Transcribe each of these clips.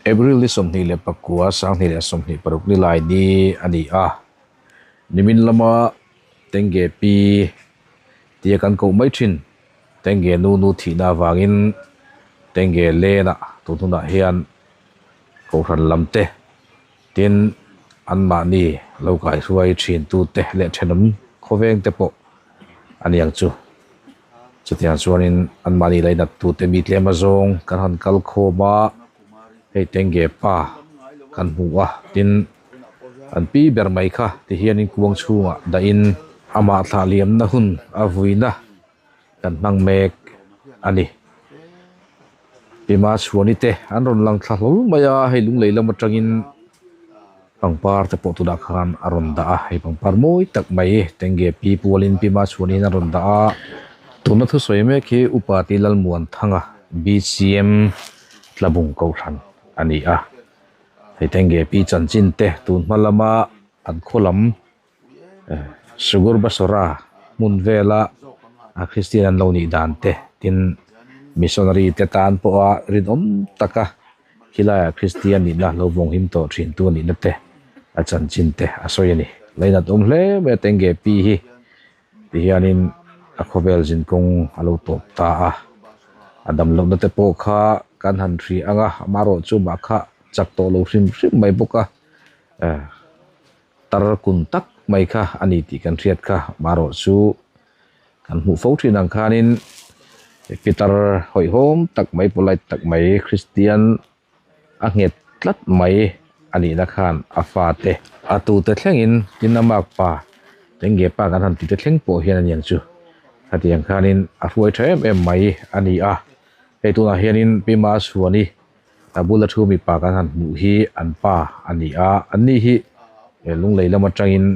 April ni somni le pakua sang ni le somni paruk ni lai ni ani a nimin lama Tengge Pi tia kan ko mai thin Tengge nu thi na wangin Tengge le na tu na hian ko ran lamte tin an ma ni lo kai suai thin tu te le thenum khoveng te po ani ang chu chutian chuanin an ma ni lai na tu te mi tlema zong kan han kal kho ma hei Tengge Pa kan huwa tin an pi ber mai kha ti hian in kuang chunga da in ama thlah liamna hun a vuina kan mang mek ani pima chuani te an ron lang thla hlol maya hei lung leilam atangin pangpar te po tu da khan aron da a hei pangpar moi tak mai Tengge Pi pualin pima chuani na ron da a tuna thu soi me ki upati lal muan thanga BCM tlabung ko than ani a hei Tengge Pi chanchin te tun malama an kholam sugur basora mun vela a Christian lo ni dan te tin missionary te tan po a rin taka hilaya Christian ni na lo vong him to thin tu ni na te a chanchin te a soi ani leina tum hle me Tengge Pi hi ti hianin a khovel jin kong alo top ta a adam lo na te po kha kan han thri anga maro chu ma kha chak to lo hrim mai boka tar kun tak mai kha ani ti kan riat kha maro chu kan hu fo thin ang khanin Peter hoi hom tak mai polai tak mai Christian a nget tlat mai ani na khan afate atu te thlengin tinamak pa Tengge Pa kan han ti te thleng po hian an yang chu hati ang khanin a ruai them em mai ani a hei tuna hianin pima suani abula thu mi pa kan han mu hi an pa ani a ani hi lung leilam atangin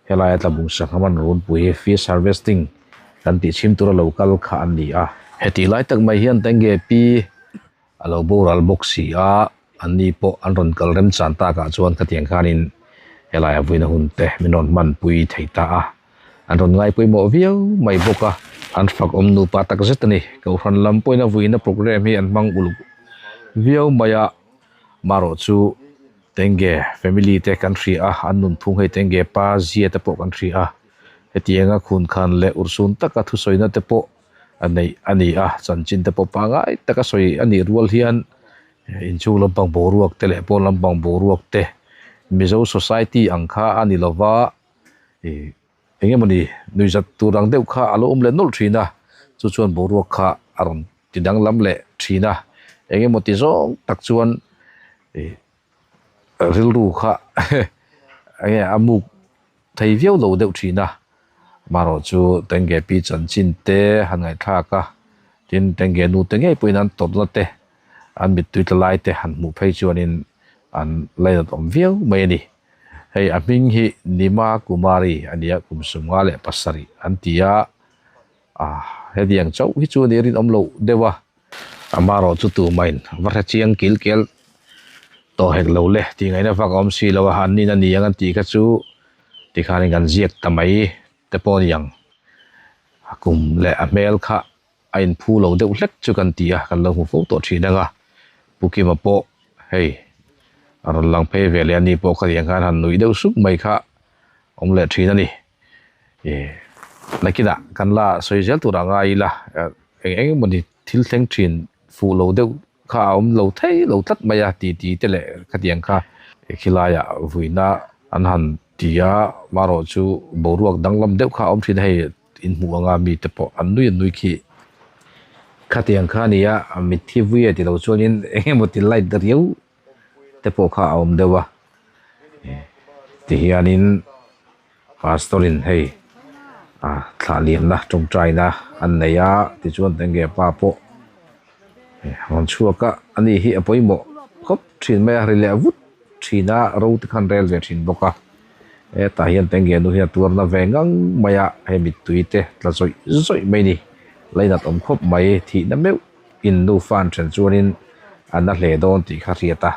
helai tlabung sanghaman ron pui fish harvesting kan ti chim tura local kha ani a heti lai tak mai hian Tengge Pi alo boral boxi a ani po an ron kal rem chan ta ka chuan khatiang khanin helai avuina hun te minon man pui theita a an ron ngai pui mo viau mai boka an fak nu pa tak zetani ko ran lam poina vuina program hi an mang ul viau maya maro chu Tengge family te country a an nun phung hei Tengge Pa zia te po country a hetianga khun khan le ursun taka thu soina te po ani a chanchin te po pa ngai taka soi ani rual hian inchu lampang boruak te le pon lampang boruak te mizo society angkha ani lova enge mani nuizat turang deuh kha alo le nol thina chu chuan boruak kha aron tidang lam le thina enge moti zong tak chuan rilru kha enge amuk thei viau lo deuh thina maro chu Tengge Pi chanchin te han ngai thla ka tin Tengge nu tenge puinan topna te an mit tuitlai te han mu phei chuanin an leina tom viau mai ni hei aming hi Nima Kumari ania kumsunga le pasari antia hediang chau hi chu ni rin omlo dewa amaro chu tu main varha chiang kilkel to hek lo le ti ngai na vak om si lo han ni na ni ang ti ka chu ti khanin kan ziek tamai te pon yang akum le amel kha ain phu lo deuh hlek chu kan tia kan lo hu fo to thina nga pukima po hei aron lang pe vele ani po kha yang han nui deuh suk mai kha om le thina ni lakida kan la soizel tu ranga ila eng moni thil thleng thin fu lo deuh kha om lo thei lo tat maya ti te le khatiang kha khilaya vuina an han tia maro chu boruak danglam deuh kha om thin hei in mu anga mi te po an nui khi khatiang kha nia mi thi vuia ti lo chuanin enge moti light dariu te po kha om dewa ti hianin pastorin hei thla liamna trong trai na an neya ti chuan Tengge Pa po hon chuaka ani hi apoimo khop thin me rile vut thina ro te khan rel ve thin boka ta hian Tengge nu hi turna vengang maya he mit tuite tla zoi mai ni leina tom khop mai thi na meu in nu fan chen chuanin an hle don ti kha riata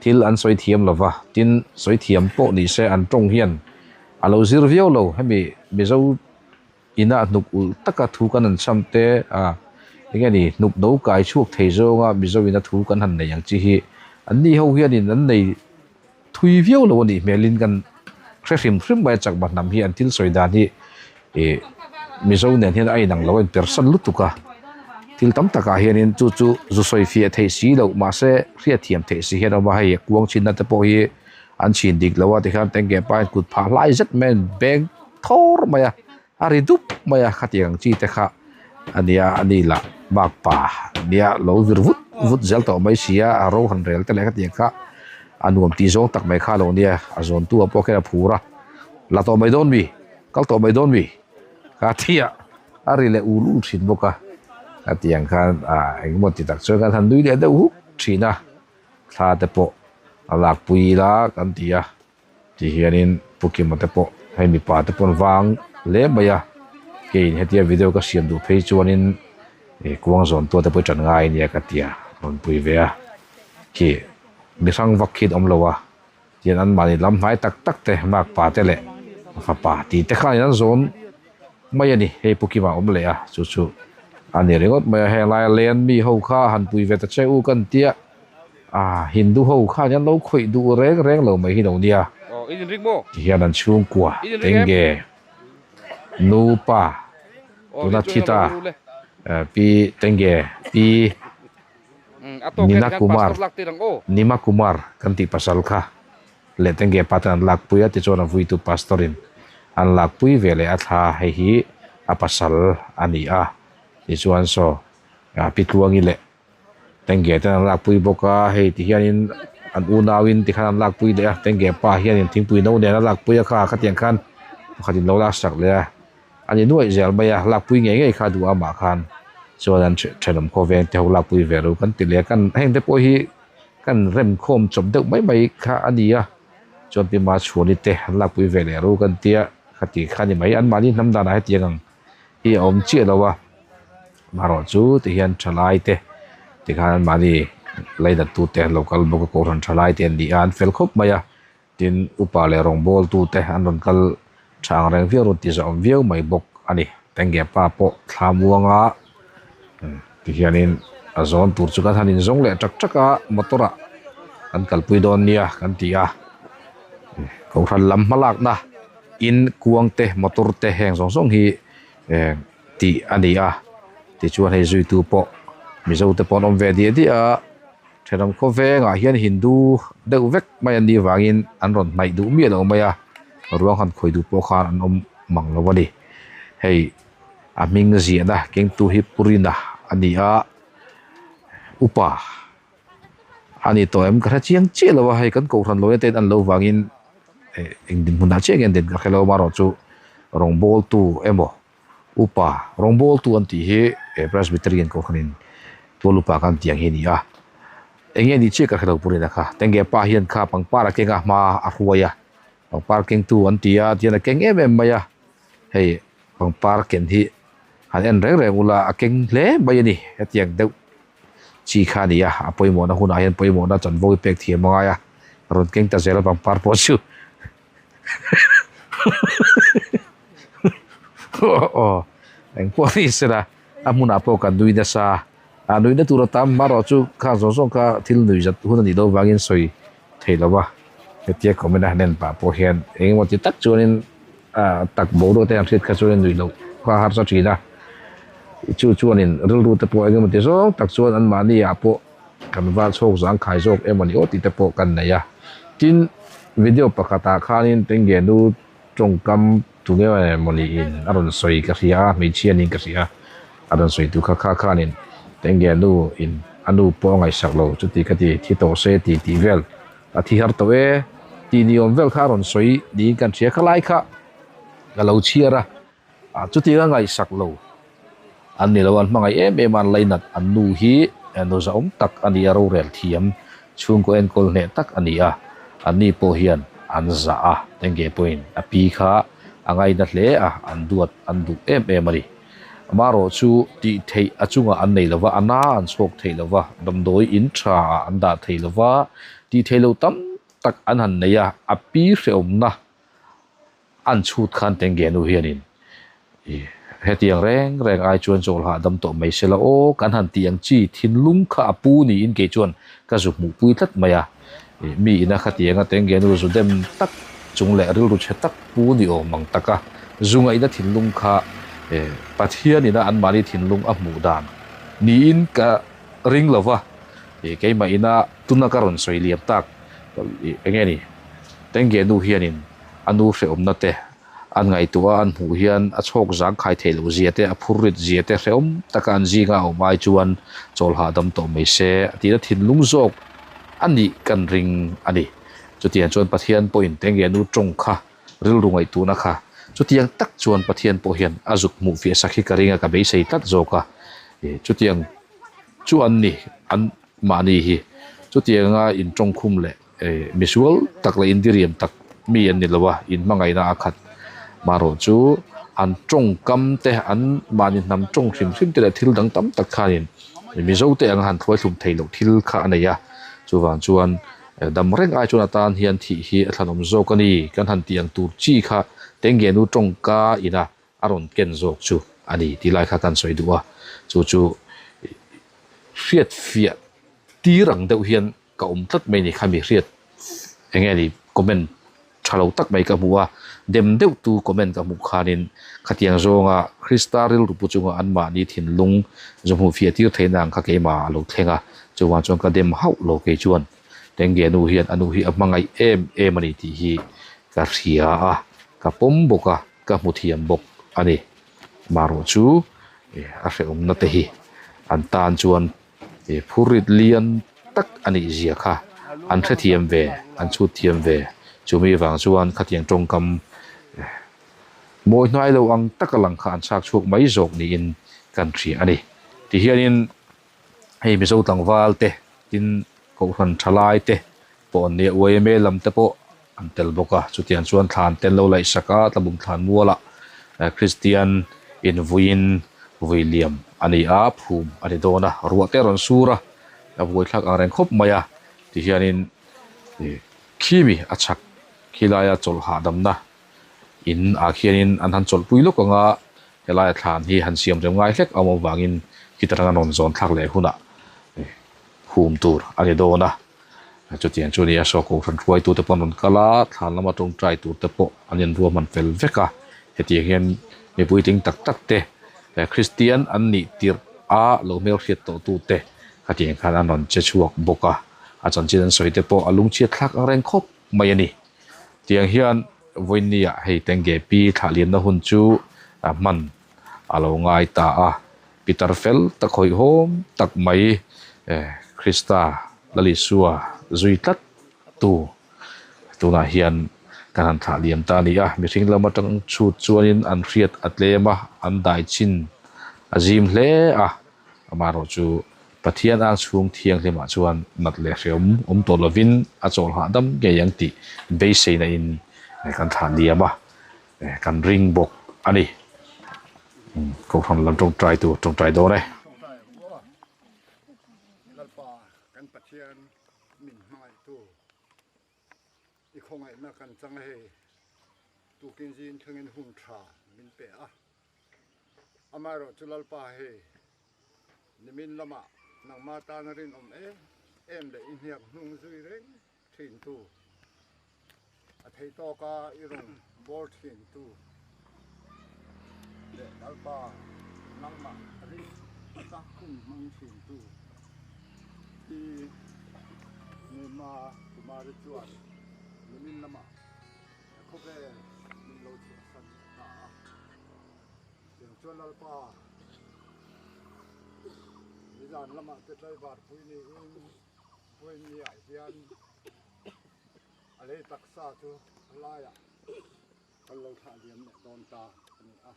thil an soi thiam lova tin soi thiam po ni se an tong hian alo zir viau lo hemi mizo ina nuk ul taka thu kan an chamte nge ni nuk do kai chuak thei zonga mizo ina thu kan han nei yang chi hi anh đi hậu hiền in anh này thui viêu lo ni melin kan khrim bai chak ba nam hi an til soida ni mizo nen hian ai nang lo en person lutuka til tam taka hian in chu zu soi fi thei si lo ma se khria thiam thei si hian ma hai kuang chin na te po hi an chin dik lawa ti khan Tengge Pi kut pha lai zet men bag thor maya ari dup maya khatiang chi te kha ania ani la bak pa nia lo vir vut zel to mai sia aro han rel te le khatiang kha anuam ti zong tak mai kha lo nia azon tu apo ke phura la to mai don mi kal to mai don mi ka thia ari le ulu thin boka atiang khan engmon ti tak choi kan han dui le de hu thina tha te po alak pui la kan tia ti hianin pukim te po hai mi pa te pon wang le maya ke in hetia video ka siam du phei chuanin kuang zon to te po chan ngai nia ka tia on pui ve a ki mi sang vakhit om lowa tian an mani lam hai tak te mak pa te le fa pa ti te khan an zon maya ni hei pukima om le a chu ani ringot maya he lai len mi ho kha han pui ve ta che u kan tia hindu ho kha yan lo khoi du reng lo mai hi no nia in ring mo hian an chung kwa Tengge nu pa tuna thita pi Tengge pi nima kumar kan ti pasal kha le Tengge patan lak puya ti chona vui tu pastorin an lak pui vele a thla hei hi a pasal ani a ti chuan so pi tluangi le Tengge tan lak pui boka hei ti hianin an unawin ti khan lak pui le a Tengge pa hianin thingpui no ne lak pui kha khatiang khan khatin lo la sak le ani nuai zel maya lak pui nge kha du ama khan chuan an thenam ko ven te ho lak pui veru kan ti le kan heng te po hi kan rem khom chom deuh mai kha ani a chuan pi ma chhuani te lak pui ve le ru kan tia khati khani mai an mani nam da na he tiang hi om chi lawa maro chu ti hian thalai te ti khan mani leida tu te local boko ko ran thalai te ni an fel khop maya tin upa le rong bol tu te an ron kal thang reng viau ron ti zom viau mai bok ani Tengge pa po thlamuanga ti hianin azon tur chu kan hanin zong le chaka motora kan kalpui don nia kan tia ko ran lam malak na in kuang te motor te heng song hi ti ani a ti chuan hei zui tu po mizo te pon om ve dia dia thenam ko ve nga hian hindu deuh vek mai an di wangin an ron mai du mi lo maya ruang han khoi du po khan an om mang lo wani hei aming zia da keng tu hi purina ani a upa ani to em kha chiang che lo hai kan ko ran lo te an lo wangin eng din huna che gen den ka khelo maro chu rongbol tu emo upa rongbol tu an ti he presbyterian ko khanin to lupa kan tiang he ni a enge ni che ka khelo purina kha Tengge pa hian kha pangpara kenga ma a huaya pangpar keng tu an tia tiana keng em maya hei pangpar ken hi han en reng ula akeng le mai ni atiang deuh chi kha ni a apoimo na huna hian poimo na chan voi pek thiam nga ya ron keng ta zela pangpar po chu eng po ni sera amuna po kan duina sa anuina tu tam maro chu kha zo ka thil nui zat hun ni do wangin soi theilawa hetia komena nen pa po hian eng mo ti tak chuanin tak bo do te am thit kha chuanin nui lo kha har sa thina chuanin ril ru te po eng mo ti zo tak chuan an mani a po kan wa chok zang khai jok emani o ti te po kan na ya tin video pakata khanin Tengge nu tongkam tunge moni in aron soi ka ria mi chian in ka ria aron soi tu kha khanin Tengge nu in anu po ngai saklo chuti khati thi to se ti vel a thi har to e ti ni om vel kharon soi ni kan ria khalai kha galo chiara a chuti ga ngai saklo an ni lawan mangai em an leinat an nu hi eno za om tak ani aro rel thiam chung ko en kol ne tak ani a ani po hian an za a Tengge point a pi kha angai na hle a an duat an du em ani maro chu ti thei achunga an nei lova ana an chok thei lova damdoi in tha an da thei lova ti thei lo tam tak an han neya a pi hreom na an chut khan Tengge nu hianin he tiang reng ai chuan chol ha dam to mai sela o kan han tiang chi thin lung kha apu ni in ke chuan ka zu mu pui tlat maya mi ina kha tianga tenge nu zu dem tak chung le ril ru che tak pu ni o mang taka zunga ina thin lung kha pathian ina an mani thin lung a mu dan ni in ka ring lova ke ma ina tuna karon soi liam tak engeni tenge nu hianin anu hre omna te an ngai tua an hu hian a chhok zang khai thelo ziate a phurrit ziate hreom takan zinga o mai chuan chol ha dam to mai se tira thin lung zok ani kan ring ani chutian chuan pathian point tenge nu tong kha ril rungai tu na kha chutiang tak chuan pathian po hian azuk mu fi sakhi karinga ka be sei tat zoka chutiang chuan ni an mani hi chutianga in tong khum le misual tak le indiriam tak mi an ni lawa in mangai na akhat maro chu an tong kam te an manin nam tong hrim te thil dang tam tak khanin mi zo te ang han thloi thlum theilo thil kha anaya chuwan chuan dam reng ai chuna tan hian thi hi athlanom zo kani kan han tiang tur chi kha tenge nu tong ka ina aron ken zok chu ani tilai kha kan soi duwa chu chu riat fiat tirang deuh hian ka tlat mai ni khami riat engeni comment thalo tak mai ka muwa dem deuh tu comment ka mu khanin khatiang zonga kristaril rupu chunga anma ni thin lung zomu fiat tir theinang kha keima lo thlenga chuwan chong ka dem hau lo ke chuan tenge nu hian anu hi amangai em ani ti hi ka ria a ka pom boka ka muthiam bok ani maro chu a hreum na te hi an tan chuan phurit lian tak ani zia kha an the thiam ve an chu thiam ve chumi wang chuan khatiang tongkam moi hnai lo ang takalang kha an sak chuk mai zok ni in kan thri ani ti hianin hei mi zo tangwal te tin ko han thalai te pon ne oi me lam te po an tel boka chutian chuan thlan tel lo lai saka tlabum thlan muala Christian in Vuin William ani a phum ani dona ruate ron sura a voi thak ang reng khop maya ti hianin khimi achak khilaya chol ha damna in a khianin an han chol puilo kanga helai thlan hi han siam rem ngai hlek amo wangin kitaranga non zon thak le huna hum tur ani dona chutian chunia so ko ran ruai tu te pon kala thlan lama tong trai tu te po anin ruam man fel veka heti hian me puiting tak tak te Christian an ni tir a lo mel hriat to tu te khatiang khan anon che chuak boka a chan chin soi te po alung chi thlak ang reng khop mai ani tiang hian voinia hei tenge pi thalian na hun chu man alo ngai ta a Peter fel ta khoi hom tak mai Krista lali suwa zui tlat tu na hian kan thaliam ta ni a mi ring lama tang chu chuanin an hriat atlema an dai chin azim hle a amaro chu pathian ang chung thiang hlema chuan nat le hreum to lovin a chol ha dam ge yang ti be sei na in kan thaliama kan ring bok ani ko thon lam tong try do ne kan pathian min mai tu i khongai na kan chang he tu kin jin thangin hun tha min pe a amaro chulal pa he nimin lama nang ma ta na rin em de in hiak hnung zui reng thin tu a thei to ka irong bor thin tu de alpa nang ma ri ta kum mang thin tu ti ni ma kumari chuan nimin lama khobe min lo chu san ta yang chuan alpa Nizan lama te tlai bar pui ni ai hian ale taksa chu laya kan lo tha liam ne ton ta ani a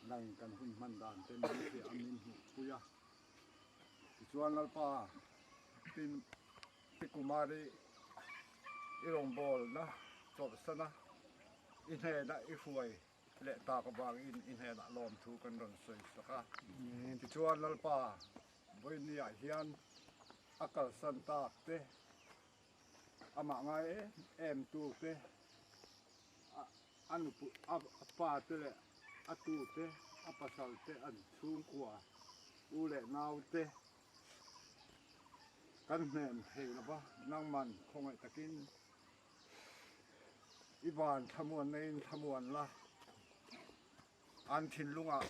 nang kan hun man dan te ni ti amin hu puya chuan alpa tin ti kumari irong bol na chop sana in he na i huai le ta ka bang in he na lom thu kan ron soi saka ti chuan lalpa voi ni a hian akal san ta te ama ngai em tu te anu pu pa te le อาตูเตอาปัสสาวเตอันสูงกว่าอูเล่นาวเตกันแหนมเฮลปะนั่งมันคงไอตะกินอีบานทำวนในทำวนละอันทินลุงอ่ะ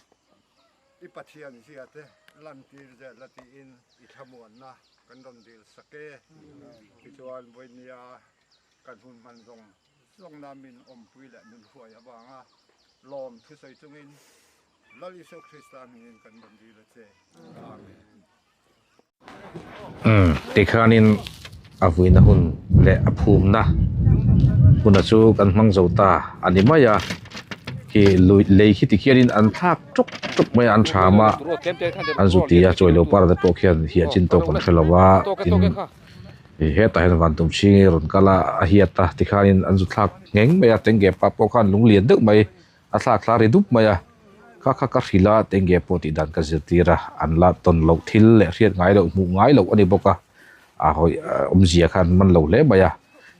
อีปัทเทียนเสียเตลันตีเจลตีอินอีทำวนนะกันดนดีสเกพิจารณาวิญญากันหุ่นมันทรงนามินอมปุยและมินหัวยบางอ่ะลอมทุสัยจุงินลลิสุคริสตานินกันดนดีละเจอาเมนติคานินอาวินะหุนและอภูมินะหุนจูกันมังโจตาอันนี้ไม่ยาที่ลุยเลยคิดที่เขียนอันทักจุกไม่อันชามาอันสุติยาจอยเลวปาร์ดโตเขียนเฮียจินโตคนเฟลวาอินเฮตาเห็นวันตุมชิงรุนกาลาเฮียตาติคานินอันสุทักเง่งไม่ยาเต็งเก็บปะปอกันลุงเลียนดึกไม่อัตลาคลาริดุบไม่ยาข้าคิลาเต็งเก็บปฏิดันกันเสียทีระอันละตนเหลาทิลเละเรียนไงเหลาหมู่ไงเหลาอันนี้บอกว่าหอยเสียขันมันเหลาเละไม่ยา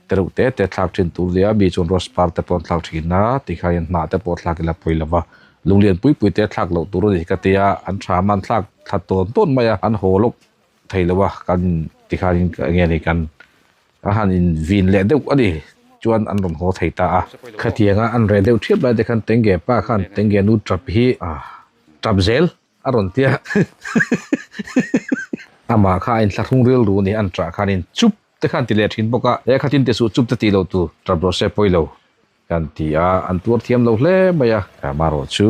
แต่รู้แต่ทากชินตัวเดียบีจนรสปาร์ตปอนทากชินนะติคายันมาแต่ปอนทากละปุยละวะลุงเรียนปุยแต่ทากเหลาตัวนี้ก็เตียอันชามันทากทัดต้นไม่ยาอันโหลกไทยละวะกันติคายันเงี้ยนี่กันอาหารอินวินเละเด็กอันนี้จวนอันรมโหไทยตาขัดเทียงอันเรเดวเทียบไปแต่ขันเต็งเก็บป้าขันเต็งเก็บนูทรับฮีทรับเซลอารมณ์เตียอามาข้าอินสักทุ่งเรียลรู้นี่อันตราขันอินจุบแต่ขันติเลทินบอกว่าขันตินเตสุจุบตีเราตัวทรับโรเซปอยเรากันที่อันตัวเทียมเราเล่ไม่ยะมาโรชู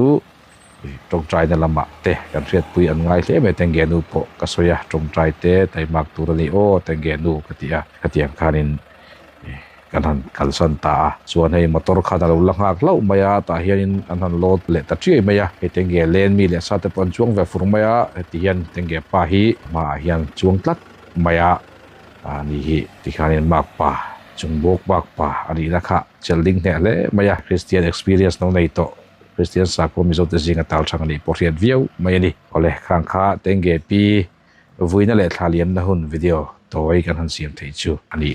ตรงใจนั่นละมาเตะกันเรียดปุยอันไงเล่ไม่เต็งเกนูโปก็สวยตรงใจเตะแต่มักตัวนี้โอเต็งเกนูกติขัดเทียงขันอินกันทันกันสันตาส่วนให้มอเตอร์ขันเราลังหักเล่าไม่ยะตาเฮียนอันทันโลดเละตัดชี้ไม่ยะให้เต็งเกเลนมีเละซาเตปอนช่วงแบบฝุ่นไม่ยะที่เฮียนเต็งเกปาฮีมาเฮียนช่วงตัดไม่ยะนี่ที่ขันอินมากป่าจงบกมากป่าอันนี้นะคะเจลิงเนี่ยเลยไม่ยะคริสเตียนเอ็กซ์เพรียนส์น้องในโตคริสเตียนสักผมมีโอกาสจริงกับตาช่างนี้พอเรียนวิวไม่นี่ก็เลยข้างข้าเต็งเกปีวุ้ยนั่นแหละทาเลียมนะหุ่นวิดีโอตัวไอ้กันทันเสียงไทยจูอันนี้